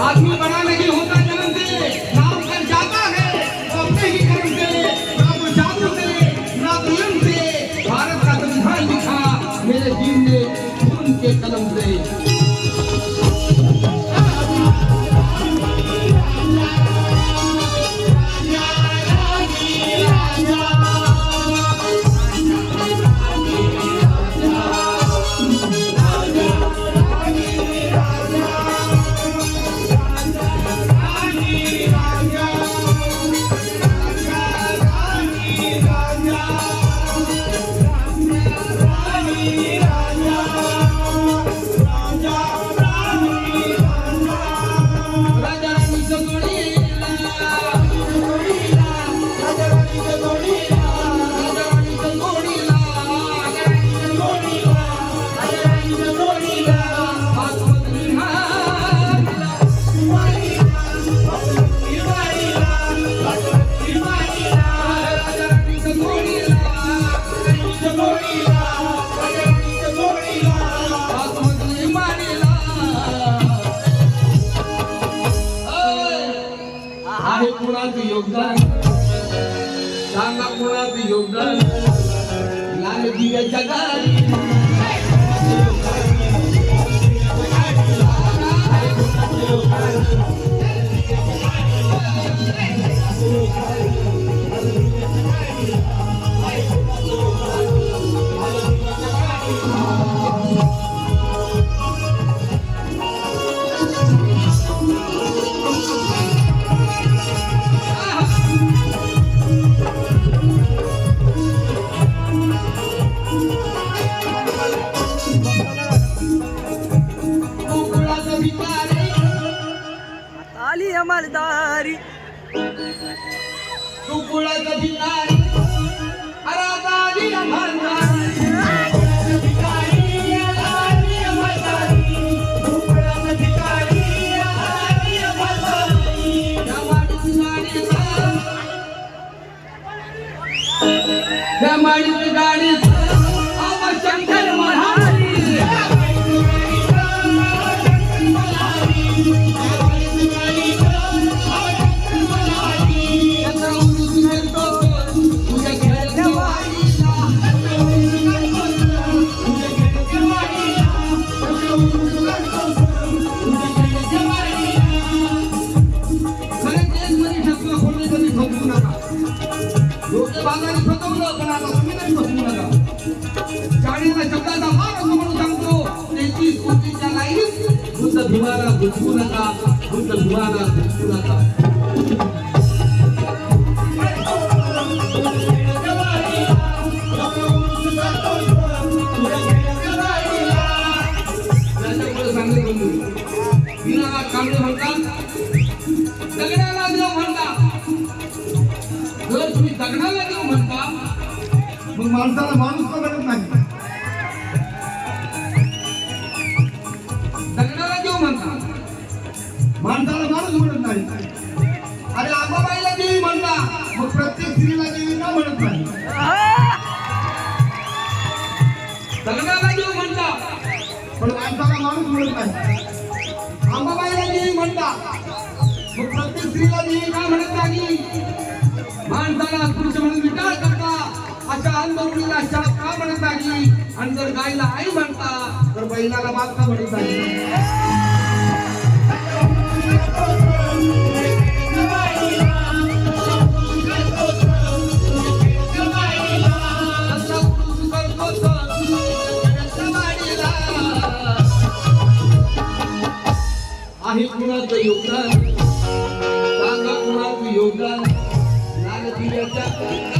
आदमी बड़ा नहीं होता जन्म से, नाम कर जाता है वो अपने ही कर्म से। ना तो जादू से ना तो इल्म से, भारत का संविधान लिखा मेरे दीन ने खून के कलम से। आहे कुणाचं योगदान सांगा, कुणाचं योगदान लाल दिव्याच्या गाडी। आली अमलदारी तू कुणाचा भिकारी, अरे आली अमलदारी। त्या माडीची गाडी शंकर महारी। शब्दाचा मार म्हणून सांगतो, त्यांची स्फूर्तीच्या लाईनीत बुद्ध भीमाला गुंतवू नका, बुद्ध भीमाला गुंतवू नका। भीमाला कांबळे म्हणतात, दगडाला देव म्हणता। जर तुम्ही दगडाला देव म्हणता मग माणसाला माणूस का म्हणत नाही? दगडाला देव म्हणता, माणसाला माणूस म्हणत नाही। अरे आंबाबाईला देवी म्हणता, मग प्रत्येक स्त्रीला देवी का म्हणत नाही? दगडाला देव म्हणता पण माणसाला माणूस म्हणत नाही। आंबाबाईला देवी म्हणता, मग प्रत्येक स्त्रीला देवी का म्हणत नाही? माणसाला पुरुष म्हणून विचार करता, अशा अंधमुलीला शाप का म्हणत नाही? आणि जर गायला आई म्हणता तर बैलाला बाप का म्हणत नाही? आहे कुणाचं योगदान सांगा, कुणाचं योगदान लाल दिव्याच्या